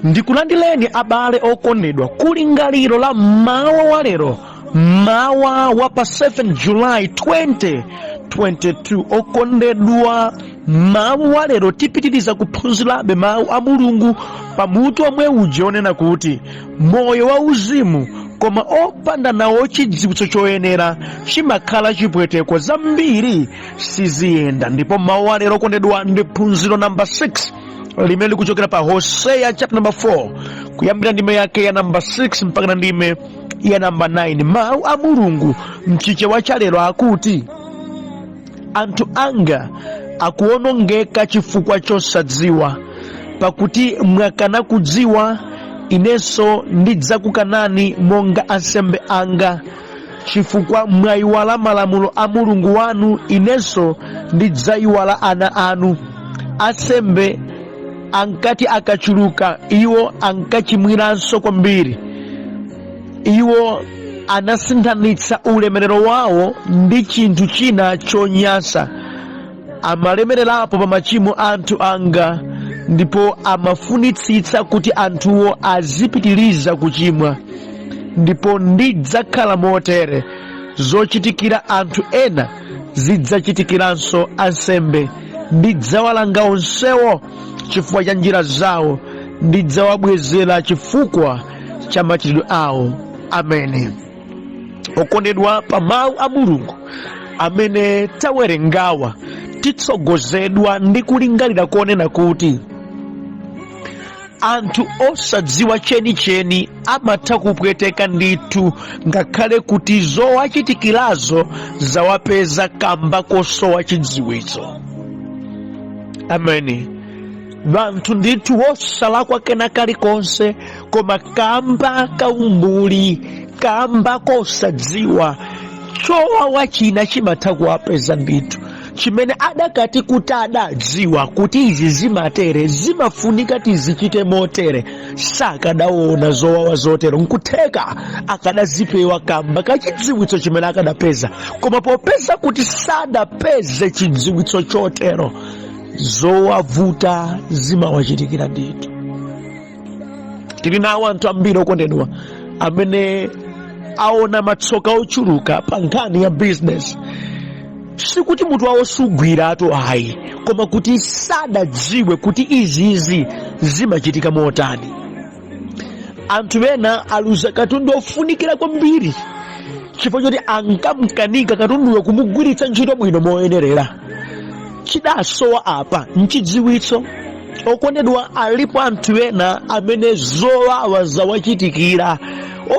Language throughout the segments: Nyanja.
Ndikulandileni abale okondedwa kuli lingaliro la mawa walero, mawa wa pa 7 July 2022. Okondedwa, mawu walero tipitiriza kuphunzirabe mawu a Mulungu pamutu omwe uja onena kuti moyo wa uzimu koma opanda nawo chidziwitso choyenera chimakhala chipweteko zambiri siziyenda. Ndipo mawu walero okondedwa ndi phunziro namba 6 limene likuchokera pa Hosea chapter number 4 kuyambira ndime yake ya namba 6 mpaka na ndime ya namba 9. Mawu a Mulungu mchichewa cha lero akuti, anthu anga akuonongeka chifukwa chosadziwa, pakuti mwakana kudziwa, inenso ndidzakukanani monga ansembe anga. Chifukwa mwayiwala malamulo a Mulungu wanu, inenso ndidzayiwala ana anu. Ansembe ankati akachuluka, iwo ankachimwiranso kwambiri. Iwo anasinthanitsa ulemerero wawo ndi chinthu china chonyansa. Amalemererapo pa machimo anthu anga, ndipo amafunitsitsa kuti anthuwo azipitiriza kuchimwa. Ndipo ndidzakhala motere, zochitikira anthu ena zidzachitikiranso ansembe. Ndidzawalanga onsewo chifukwa cha njira zawo, ndidzawabwezera chifukwa cha machitidwe awo. Ameni. Okondedwa, pa mawu a Mulungu amene tawerengawa titsogozedwa ndi kulingalira konena kuti anthu osadziwa chenicheni amatha kupweteka ndithu, ngakhale kuti zowachitikirazo zawapeza kamba kosowa chidziwitso. Ameni. Vanthu ndithu wosalakwa kena kalikonse, koma kamba kaumbuli, kamba kosadziwa, chowawa china chimatha kuwapeza ndithu, chimene adakati kuti adadziwa kuti izi zimatere, zimafunika tizichite motere, sakadaona zowawa zotero. Nkutheka akadazipewa kamba kachidziwitso chimene akadapeza, koma popeza kuti sadapeze chidziwitso chotero, zowavuta zimawachitikira ndithu. Tili nawo anthu ambiri okondedwa amene aona matsoka ochuluka pa nkhani ya business. Sikuti mutu wawo sugwiratu ayi, koma kuti sadadziwe kuti izizi zimachitika motani. Anthu ena aluza katundu ofunikira kwambiri chifukwa choti ankamkanika katunduyo kumugwiritsa ntchito bwino moyenerera. Chidasowa apa nchidziwitso. Okondedwa, alipo anthu ena amene zowawa zawachitikira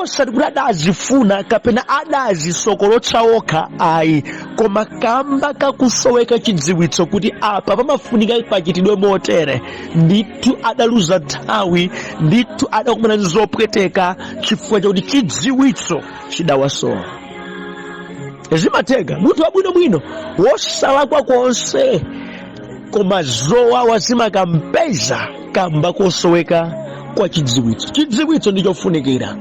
osati kuti adazifuna kapena adazisokolotsa okha ayi, koma kamba kakusoweka chidziwitso kuti apa pamafunika pachitidwe motere, ndithu adaluza nthawi, ndithu adakumana ndi zopweteka chifukwa chakuti chidziwitso chidawasowa. Zimatheka munthu wabwinobwino wosalakwa konse, koma zowawa zimakampeza kamba kosoweka kwa chidziwitso. Chidziwitso ndichofunikira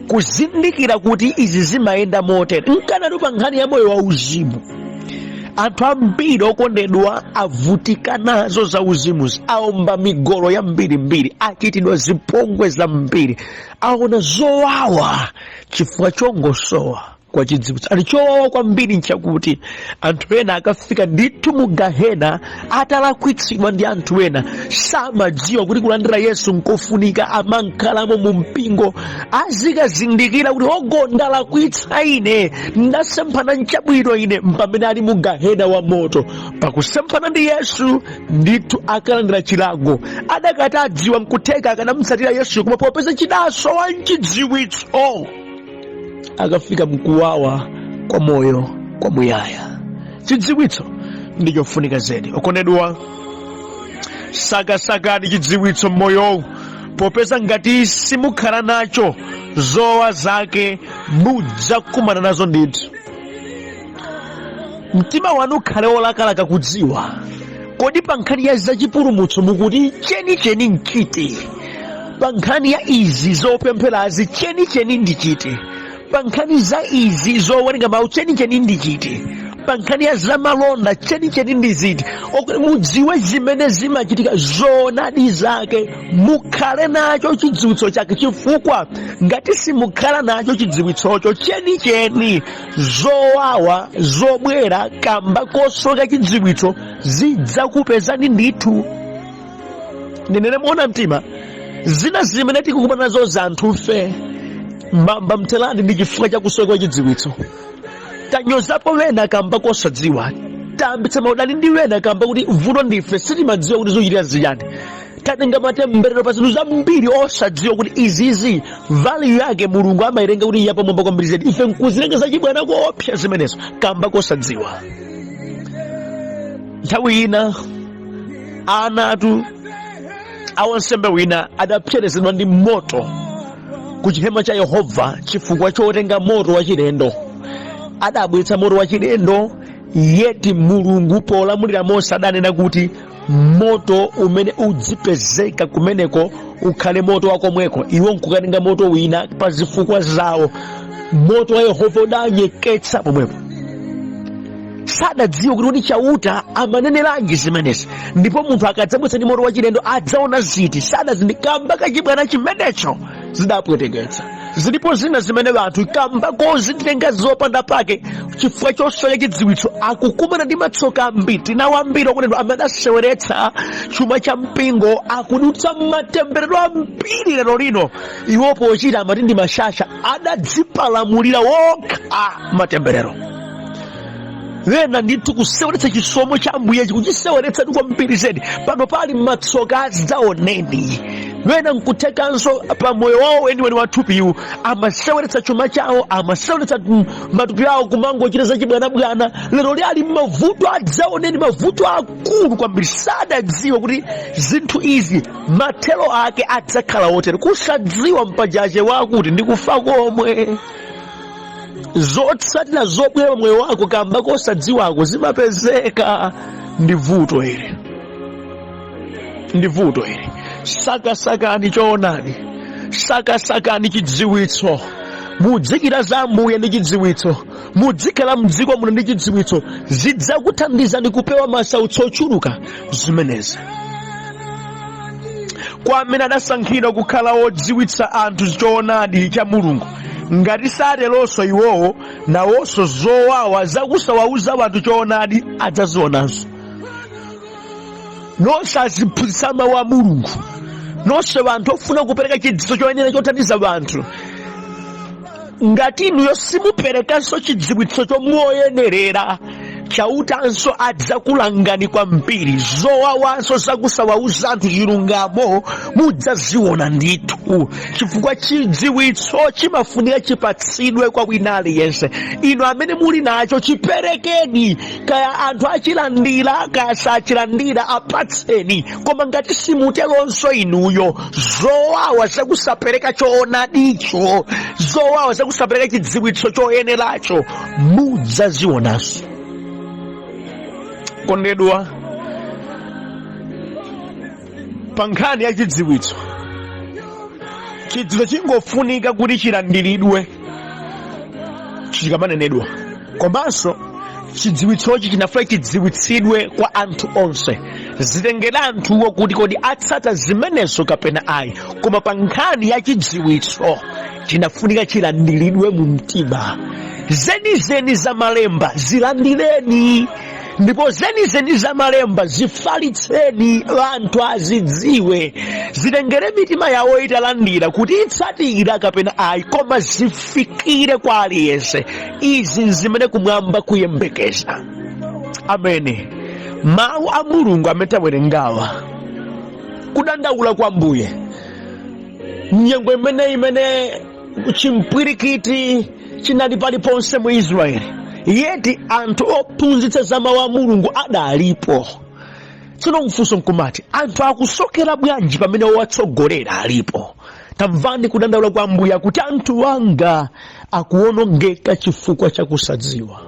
kuzindikira kuti izi zimayenda motere. Nkanatu pa nkhani ya moyo wa uzimu, anthu ambiri okondedwa avutika nazo za uzimuzi, aomba migolo ya mbirimbiri, achitidwa zipongwe zambiri, aona zowawa chifukwa chongosowa kwa chidziwitso. Ali chowawa kwambiri nchakuti anthu ena akafika ndithu mu gahena atalakwitsidwa ndi anthu ena, samadziwa kuti kulandira Yesu nkofunika, amankhalamo mu mpingo, azikazindikira kuti ogonda lakwitsa ine, ndasemphana nchabwino ine, mpamene ali mu gahena wa moto. Pakusemphana ndi Yesu ndithu akalandira chilango. Adakati adziwa nkutheka akanamutsatira Yesu, koma popeza chidasowa nchidziwitso akafika mkuwawa kwa moyo kwa muyaya. Chidziwitso ndichofunika zedi. Okondedwa, sakasakani chidziwitso mmoyo, popeza ngati simukhala nacho zowawa zake mudzakumana nazo ndithu. Mtima wanu ukhale wolakalaka kudziwa kodi pa nkhani ya zachipulumutso mukuti chenicheni nchite, pa nkhani ya izi zopempherazi chenicheni ndichite, pa nkhani za izi zowerenga mawu chenicheni ndichite, pankhani ya zamalonda chenicheni ndi ziti, mudziwe zimene zimachitika zoonadi zake, mukhale nacho chidziwitso chake, chifukwa ngati simukhala nacho chidziwitsocho chenicheni, zowawa zobwera kamba kosoka chidziwitso zidzakupezani ndithu. Ndinene muona mtima, zina zimene tikukumana nazo za anthufe mbamba mtelani ndi chifukwa cha kusoka chidziwitso. Tanyozapo wena kamba kosadziwa, tambitsa maudani ndi wena kamba kuti vuto ndife sitimadziwa kuti zochitira ziyani. Tatenga matemberero pa zinthu zambiri osadziwa kuti izizi value yake Mulungu amayilenga kuti iyapo mwamba kwambiri zedi, ife nkuzilenga zachibwana kuopsa zimenezo kamba kosadziwa. Nthawi ina anatu awansembe wina adapserezedwa ndi moto ku chihema cha Yehova chifukwa chotenga moto wachilendo. Adabweretsa moto wachilendo, yeti Mulungu polamulira Mose adanena kuti moto umene udzipezeka kumeneko ukhale moto wakomweko, iwo nkukatenga moto wina pa zifukwa zawo. Moto wa Yehova udanyeketsa pomwepo. Sadadziwa kuti chauta amaneneranji zimenezi, ndipo munthu akadzabwetsa ndi moto wachilendo adzaona ziti. Sadazindikamba kachibwana chimenecho zidapweteketsa. Zilipo zina zimene anthu kamba kozitenga zopanda pake chifukwa chosoya chidziwitso akukumana ndi matsoka ambiri nawo ambiri okunena amene aseweretsa chuma cha mpingo, akudutsa matemberero ambiri lero lino. Iwo pochita amati ndi mashasha, adadzipalamulira wokha matemberero. Wena ndithu kuseweretsa chisomo cha Ambuye kuchiseweretsa ndi kwambiri zedi, pano pali matsoka adzaoneni. Wena nkuthekanso pa moyo wawo eniweni wathupiwu amaseweretsa chuma chawo, amaseweretsa matupi awo kumangochita zachibwanabwana. Lero ali mavuto adzaoneni, mavuto akulu kwambiri. Sadadziwa kuti zinthu izi mathelo ake adzakhala otere. Kusadziwa mpajaje wakuti ndikufa komwe. Zotsatira zobwera moyo wako kamba kosadziwako zimapezeka. Ndi vuto iri, ndi vuto iri. Sakasakani choonadi, sakasakani chidziwitso. Mudzikira za Ambuye ndi chidziwitso, mudzikhala mdziko muno ndi chidziwitso, zidzakuthandizani kupewa masautso ochuluka zimenezi. Kwa amene adasankhidwa kukhala odziwitsa anthu choonadi cha Mulungu, ngati sateronso iwowo, nawonso zowawa zakusawauza anthu choonadi adzazionanso. Nonse aziphunzitsa mawu a Mulungu, nonse anthu ofuna kupereka chidziwitso choyenera chothandiza anthu, ngati inuyo simuperekanso chidziwitso chomuyenerera, chautanso adzakulangani kwambiri. Zowawanso zakusawauza anthu chilungamo mudzaziona ndithu, chifukwa chidziwitso chimafunika chipatsidwe kwa wina aliyense. Inu amene muli nacho chiperekeni, kaya anthu achilandira kaya sachilandira apatseni. Koma ngati simuteronso inuyo, zowawa zakusapereka choonadicho, zowawa zakusapereka chidziwitso choyeneracho mudzazionanso. Kondedwa, pankhani ya chidziwitso, chidziwitso chingofunika kuti chilandiridwe chikamanenedwa. Komanso chidziwitsochi chinafunika chidziwitsidwe kwa anthu onse. Zitengera anthuwo kuti kodi atsata zimenezo kapena ayi. Koma pankhani ya chidziwitso chinafunika chilandiridwe mu mtima. Zenizeni za malemba zilandireni, ndipo zenizeni za malemba zifalitseni, anthu azidziwe. Zitengere mitima yawo italandira kuti itsatira kapena ayi, koma zifikire kwa aliyense. Izi zimene kumwamba kuyembekeza. Amene mawu a Mulungu amene tawerengawa kudandaula kwa Ambuye nyengo imene chimpwirikiti chinali paliponse mu Israeli, yeti anthu ophunzitsa za mawu a Mulungu adalipo. Tsono mfunso nkumati, anthu akusokera bwanji pamene owatsogolera alipo? Tamvani kudandaula kwa Ambuye kuti anthu wanga akuwonongeka chifukwa cha kusadziwa.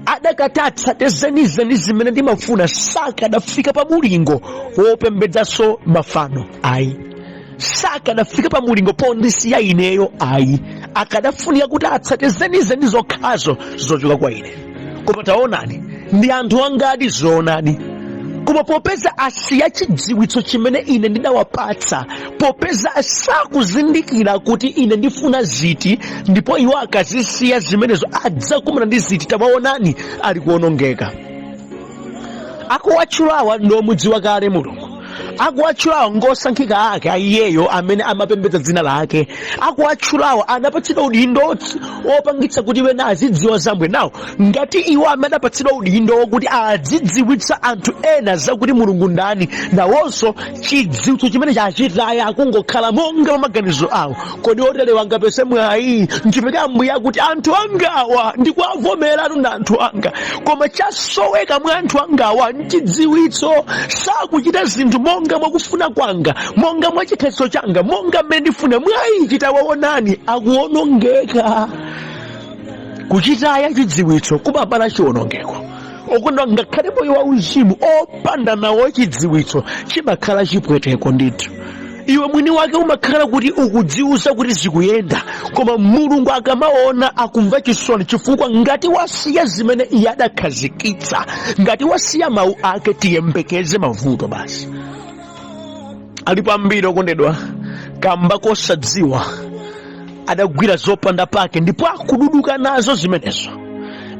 Adakatatsa zenizeni zimene ndimafuna, sakadafika pa mulingo wopembedzaso mafano ayi. sakanafika pa mulingo pondisiya ineyo ayi, akadafunika kuti atsate zenizeni zokhazo zochoka kwa ine. Koma taonani ndi anthu angadi zoonadi, koma popeza asiya chidziwitso chimene ine ndinawapatsa, popeza sakuzindikira kuti ine ndifuna ziti, ndipo iwo akazisiya zimenezo adzakumana ndi ziti, tawaonani ali kuonongeka. Akuwatchulawa ndomudziwa kale Mulungu, akuwatchulawa ngosankhika ake aiyeyo amene amapembedza dzina lake, akuwatchulawa anapatsidwa udindo wopangitsa kuti wena azidziwa zambwe. Nawo ngati iwo amene adapatsidwa udindo wokuti azidziwitsa anthu ena zakuti Mulungu ndani, nawonso chidziwitso chimene chachitaya akungokhala monga maganizo awo, kodi otelewa angapese mwayi nchifukwa Ambuye akuti anthu angawa ndikuwavomeratu ndi anthu anga, koma chasoweka mwa anthu angawa nchidziwitso. Sakuchita zinthu monga mwakufuna kwanga, monga mwa chikhadziso changa, monga mmene ndifuna. Mwayi chitawaonani akuonongeka. Kuchitaya chidziwitso kumabala chiwonongeko. Okondwa ngakhale moyo wauzimu opanda nawo chidziwitso chimakhala chipweteko ndithu. Iwe mwini wake umakhala kuti ukudziuza kuti zikuyenda, koma Mulungu akamaona akumva chisoni, chifukwa ngati wasiya zimene iye adakhazikitsa, ngati wasiya mawu ake, tiyembekeze mavuto basi. Alipo ambiri okondedwa kamba kosadziwa adagwira zopanda pake ndipo akududuka nazo zimenezo.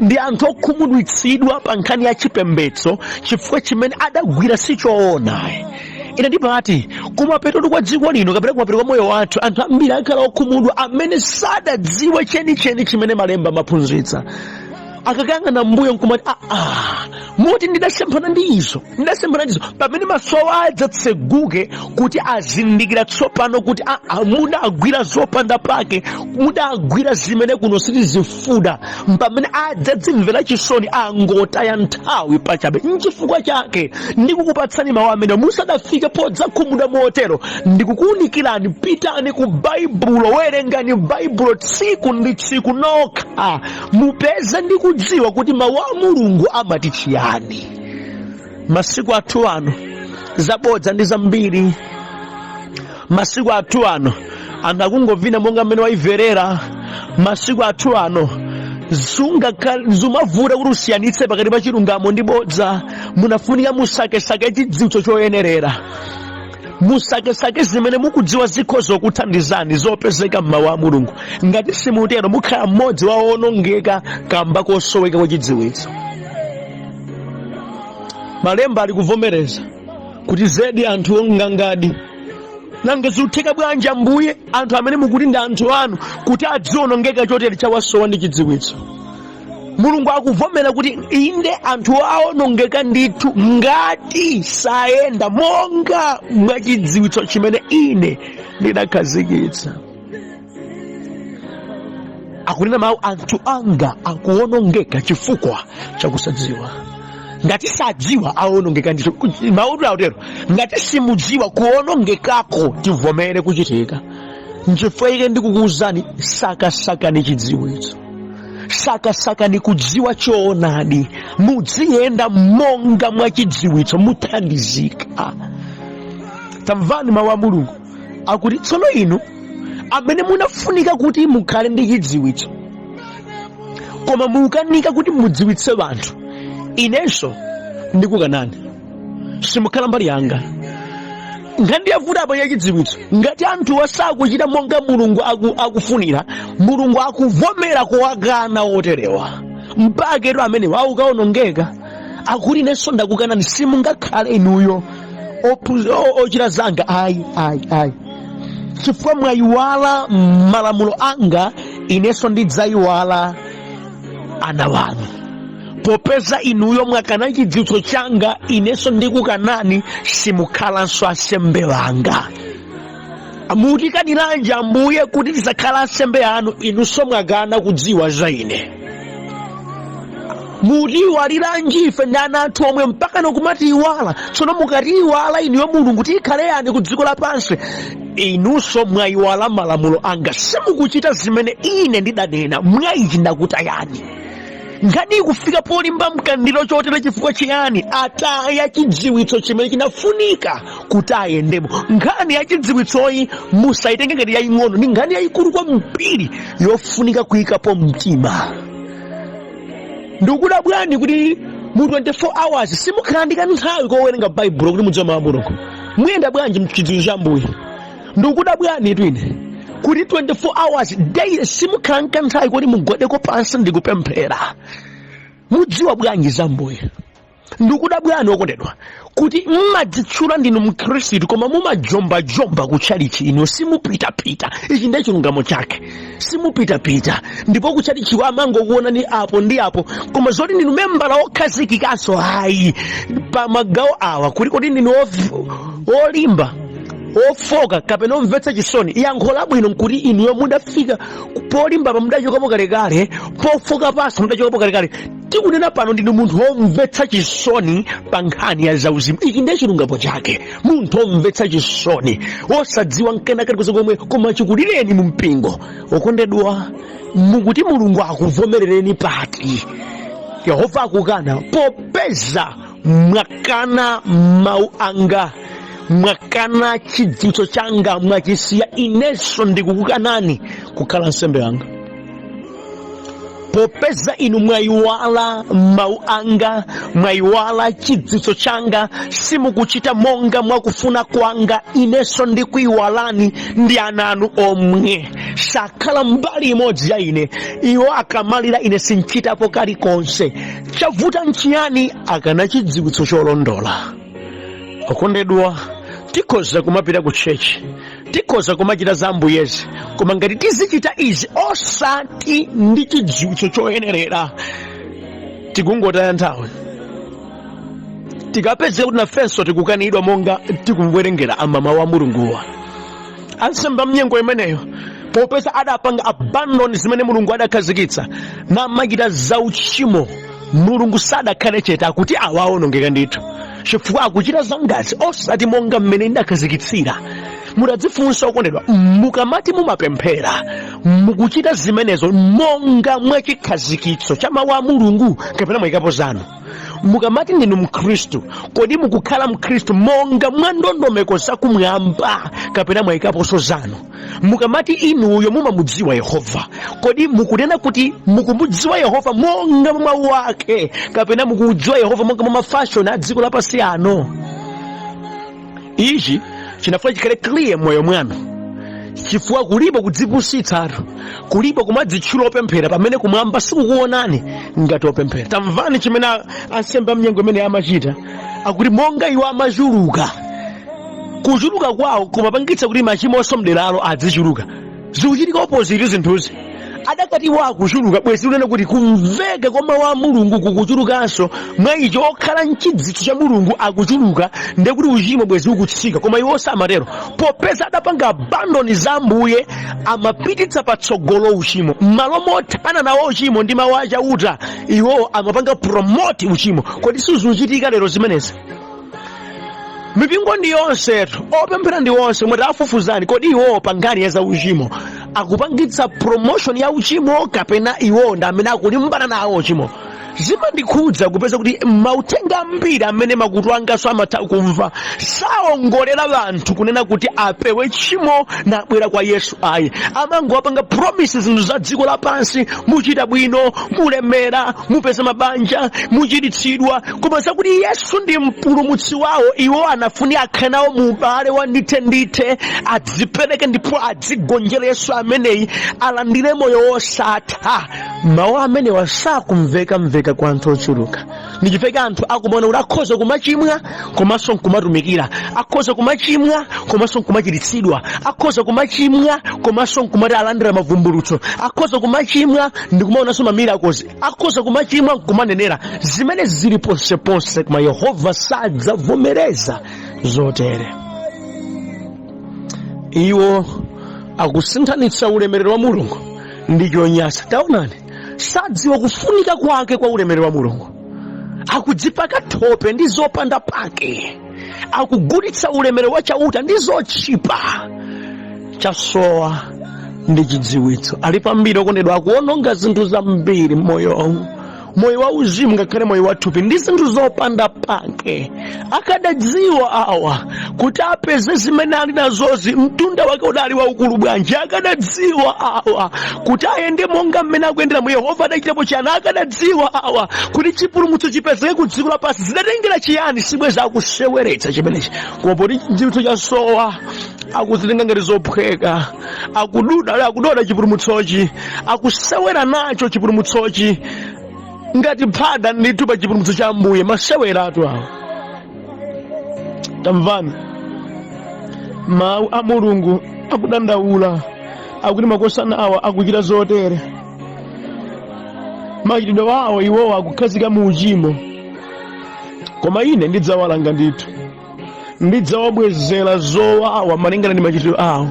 Ndi anthu okhumudwitsidwa pa nkhani ya chipembedzo chifukwa chimene adagwira sichoona. Ine ndipati kumapeto kwa dziko lino kapena kumapeto kwa moyo wathu, anthu ambiri akhala okhumudwa amene sadadziwe chenicheni chimene malemba amaphunzitsa. Akakangana mbuyo nkumati moti ndidasemphana ndizo pamene maso adzatseguke kuti azindikira tsopano kuti mudagwira zopanda pake, mudagwira zimene kuno sitizifuna, pamene adzadzimvera chisoni angotaya nthawi pachabe. Nchifukwa chake ndikukupatsani mawu amene musadafike podzakhumudwa motero. Ndikukuunikirani, pitani ku Baibulo, werengani Baibulo tsiku ndi tsiku nokha, mupeze ndi kudziwa kuti mawu a Mulungu amati chiyani. Masiku athu ano zabodza ndi zambiri. Masiku athu ano anthu akungovina monga mmene waiverera. Masiku athu ano zumavuta kuti usiyanitse pakati pa chilungamo ndi bodza. Munafunika musakesake chidziwitso choyenerera, musakesake zimene mukudziwa zikhoza kuthandizani zopezeka m'mawu a Mulungu. Ngati simutero mukhala mmodzi wa owonongeka kamba kosoweka kwa chidziwitso. Malemba ali kuvomereza kuti zedi anthu ongangadi. Nanga zikutheka bwanji Ambuye anthu amene mukuti ndi anthu anu kuti adzionongeka chotere chawasowa ndi chidziwitso? Mulungu akuvomera kuti inde anthu aonongeka ndithu ngati sayenda monga mwa chidziwitso chimene ine ndidakhazikitsa. Akunena mawu anthu anga akuonongeka chifukwa chakusadziwa. Ngati sadziwa aonongeka ndithu. Mawu autero ngati simudziwa kuonongekako tivomere kuchitika. Nchifukwa ike ndikukuwuzani, sakasakani chidziwitso, sakasakani kudziwa choonadi, muziyenda monga mwa chidziwitso muthandizika. Tamvani mawu a Mulungu akuti tsono inu amene munafunika kuti mukhale ndi chidziwitso koma mukanika kuti mudziwitse anthu, inenso ndikukanani, simukhala mbali yanga. Ngati yavuta pa chidziwitso, ngati anthu sakuchita monga Mulungu akufunira, Mulungu akuvomera kuwakana oterewa mpaka ero amene waukaonongeka. Akuti inenso ndakukanani, simungakhale inuyo ochita zanga ayi. Chifukwa mwayiwala malamulo anga, inenso ndidzayiwala ana wanu. Popeza inuyo mwakana chidziwitso changa, inenso ndikukanani, simukhalanso asembe wanga. Mutikaniranji Ambuye kuti tizakhala asembe anu, inunso mwakana kudziwa za ine? Mutiyiwaliranji ife ndi ana athu omwe mpaka nokumati iwala? Tsono mukatiyiwala inuyo Mulungu tikhale yani ku dziko lapansi? Inunso mwayiwala malamulo anga, simukuchita zimene ine ndidanena. Mwayichi ndakutayani. ngati kufika polimba mkandiro chotere chifukwa chiyani? Ataya chidziwitso chimene chinafunika kuti ayendemo. Nkhani ya chidziwitsoyi musayitenge ngati yaying'ono, ni nkhani yayikulu kwambiri yofunika kuyikapo mtima. Ndikuda bwanji kuti mu 24 hours simukhala ndi kanthawi kowerenga baibulo kuti mudziwe mawu a Mulungu? Muyenda bwanji mchidziwitso cha Ambuye? Ndikuda bwanji twine kuti 24 hours daily simukhala nkanthawi kuti mugodeko pansi ndikupemphera? Mudziwa bwanji za Ambuye? Ndikuda bwanji okondedwa kuti mmadzitchula ndinu mkhristu koma mumajomba kutchalichi ino simupitapita? Ichi ndiye chilungamo chake, simupitapita. Ndipo kutchalichi amangokuona ni apo ndi apo, koma zoti ndinu membala okhazikikaso hayi pa magawo awa, kuti ndinu olimba ofoka kapena omvetsa chisoni. Yankho labwino nkuti inuyo mudafika polimba mudachokapo kalekale, pofoka pasi mudachokapo kalekale. Tikunena pano ndinu munthu omvetsa chisoni pa nkhani ya zauzimu. Ichi ndiye chilungamo chake, munthu omvetsa chisoni, osadziwa nkena kalikonse komwe, koma chikulireni mu mpingo. Okondedwa, mukuti Mulungu akuvomerereni pati? Yehova akukana popeza mwakana mawu anga, mwakana chidziwitso changa, mwachisiya inenso ndikukukanani kukhala nsembe yanga. Popeza inu mwayiwala mawu anga, mwayiwala chidziwitso changa, simukuchita monga mwakufuna kwanga, inenso ndikuyiwalani ndi ana anu omwe. Sakhala mbali imodzi ya ine, iwo akamalira ine sinchitapo kalikonse. Chavuta nchiyani? Akana chidziwitso cholondola. Okondedwa, tikhoza kumapita ku chechi, tikhoza kumachita za Ambuyezi, koma ngati tizichita izi osati ndi chidziwitso choyenerera, tikungotaya nthawi. Tikapeze kuti nafenso tikukanidwa monga tikumwerengera mawu a Mulunguwa. Ansembe mnyengo imeneyo popeza adapanga abandon zimene Mulungu adakhazikitsa namachita zauchimo, Mulungu sadakhale chete akuti awawonongeka ndithu, chifukwa akuchita zangazi osati monga mmene ndakhazikitsira. Mudadzifunsa okondedwa, mukamati mumapemphera mukuchita zimenezo monga mwachikhazikitso cha mawu a Mulungu kapena mwayikapo zanu? Mukamati ndinu mkhristu, kodi mukukhala mkhristu monga mwa ndondomeko zakumwamba kapena mwayikaponso zanu? Mukamati inuyo mumamudziwa Yehova, kodi mukunena kuti mukumudziwa Yehova monga mwa mawu ake kapena mukudziwa Yehova monga mwa mafashoni a dziko lapansi ano? Ichi chinafuna chikhale clear moyo mwanu, chifukwa kulipo kudzipusitsatu, kulipo kumadzitchula opemphera pamene kumwamba sikukuonani ngati opemphera. Tamvani chimene ansembe amnyengo imene amachita, akuti monga iwo amachuluka, kuchuluka kwawo kumapangitsa kuti machimo osomderalo adzichuluka. Zikuchitika opposite zinthuzi. Adakati wakuchuluka bwezi unene kuti kumveka kwa mawu a Mulungu kukuchulukanso, mwa icho okhala mchidziwitso cha Mulungu akuchuluka, ndiye kuti uchimo bwezi ukutsika. Koma iwo samatero, popeza adapanga abandoni za Ambuye, amapititsa patsogolo uchimo. M'malo mothana nawo uchimo ndi mawu achauta, iwo amapanga promote uchimo. Kodi sizuchitika lero zimenezi? Mipingo ndi yonsetu, opemphera ndi onse, mwati afufuzani, kodi iwo pangani ya za uchimo akupangitsa promotion ya uchimo kapena iwo ndi amene akulimbana nawo uchimo? Zimandikhudza kupeza kuti mauthenga ambiri amene makutu angaso amatha kumva saongolera anthu kunena kuti apewe tchimo nabwera kwa Yesu. Ayi, amangowapanga promises zinthu za dziko lapansi, muchita bwino, mulemera, mupeza mabanja, muchiritsidwa, koma zakuti Yesu ndi mpulumutsi wawo iwo anafuni akhale nawo mu ubale wa ndithe, adzipereke ndipo adzigonjere Yesu ameneyi, alandire moyo wosatha. Mawu amene wasakumveka kwa anthu ochuluka. Ndichifeka anthu akumona kuti akhoza kumachimwa komanso nkumatumikira, akhoza kumachimwa komanso nkumachiritsidwa, akhoza kumachimwa komanso nkumati alandira mavumbulutso, akhoza kumachimwa ndikumaonanso miracles, akhoza kumachimwa nkumanenera. Zimene zili ponseponse, koma Yehova sadzavomereza zotere. Iwo akusinthanitsa ulemerero wa Mulungu ndi chonyasa. Taonani, sadziwa kufunika kwake kwa ulemerero wa Mulungu, akudzipaka thope ndi zopanda pake, akugulitsa ulemerero wa chauta ndi zochipa. Chasowa ndi chidziwitso. Ali pambiri okondedwa, akuononga zinthu zambiri m'moyo moyo wa uzimu ngakhale moyo wa thupi ndi zinthu zopanda pake. Akadadziwa awa kuti apeze zimene ali nazozi, mtunda wake udali waukulu bwanji. Akadadziwa awa kuti ayende monga mmene akuyendera mu Yehova adachitapo chiyani. Akadadziwa awa kuti chipulumutso chipezeke ku dziko lapansi zidatengera chiyani. Sibweza akuseweretsa chimenechi, koma poti chidziwitso chasowa akuzitenga ngati zophweka, akudoda chipulumutsochi, akusewera nacho chipulumutsochi ngati phada ndithu pa chipulumutso cha Ambuye. Maseweratu awo. Tamvani mawu a Mulungu akudandaula akuti makosana awa akuchita zotere. Machitidwe awo iwowa akukhazika mu uchimo, koma ine ndidzawalanga ndithu, ndidzawabwezera zowawa malingana ndi machitidwe awo.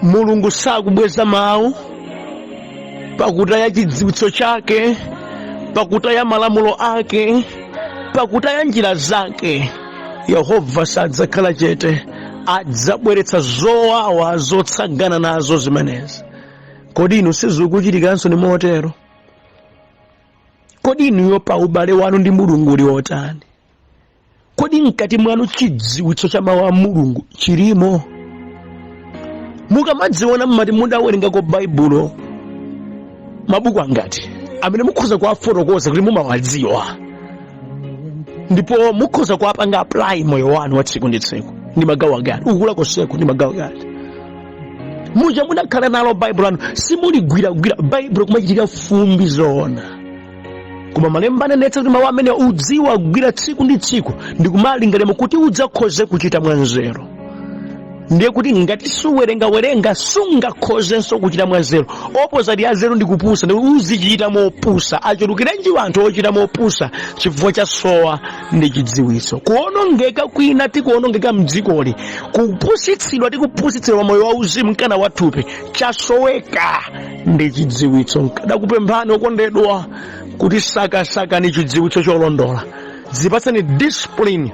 Mulungu sakubweza mawu pakutaya chidziwitso chake, pakutaya malamulo ake, pakutaya njira zake. Yehova sadzakhala chete, adzabweretsa zowawa zotsagana nazo zimenezi. Kodi inu sizikuchitikanso ni motero? Kodi inuyo pa ubale wanu ndi Mulungu uli otani? Kodi mkati mwanu chidziwitso cha mawu a Mulungu chilimo? Mukamadziona mmati mudawerengako Baibulo mabuku angati amene mukhoza kuwafotokoza kuti mumawadziwa, ndipo mukhoza kuwapanga apply moyo wanu wa tsiku ndi tsiku, ndi magawo agati ukula koseko ndi magawo agati. Muja mudakhala nalo Baibulo anu simuligwiragwira Baibulo kumachitika fumbi zoona, koma malemba anenetsa kuti mawu amene udziwagwira tsiku ndi tsiku ndi kumalingalira kuti udzakhoze kuchita mwanzeru. Ndiye kuti ngati suwerenga sungakhozenso kuchita mwanzeru. Opposite ya zeru ndi kupusa, ndi uzichita mopusa. Achulukirenji wanthu ochita mopusa chifukwa cha sowa ndi chidziwitso. Kuonongeka kwina tikuonongeka mdzikoli, kupusitsidwa tikupusitsidwa moyo wa uzimu nkana wa thupi, chasoweka ndi chidziwitso. Nkadakupemphani okondedwa kuti sakasaka ni chidziwitso cholondola. Zipatseni discipline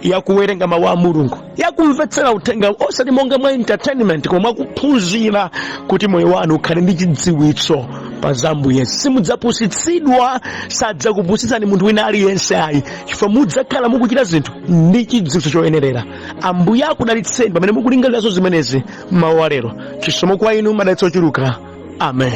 ya kuwerenga mawu a Mulungu, ya kumvetsera uthenga, osati monga mwa entertainment, koma kuphunzira kuti moyo wanu ukhale ndi chidziwitso pa za Ambuye. Simudzapusitsidwa, sadzakupusitsani munthu wina aliyense ayi, chifukwa mudzakhala mukuchita zinthu ndi chidziwitso choyenerera. Ambuye akudalitseni pamene mukulingalirazo zimenezi mawu a lero. Chisomo kwa inu, madalitso ochuluka. Amen.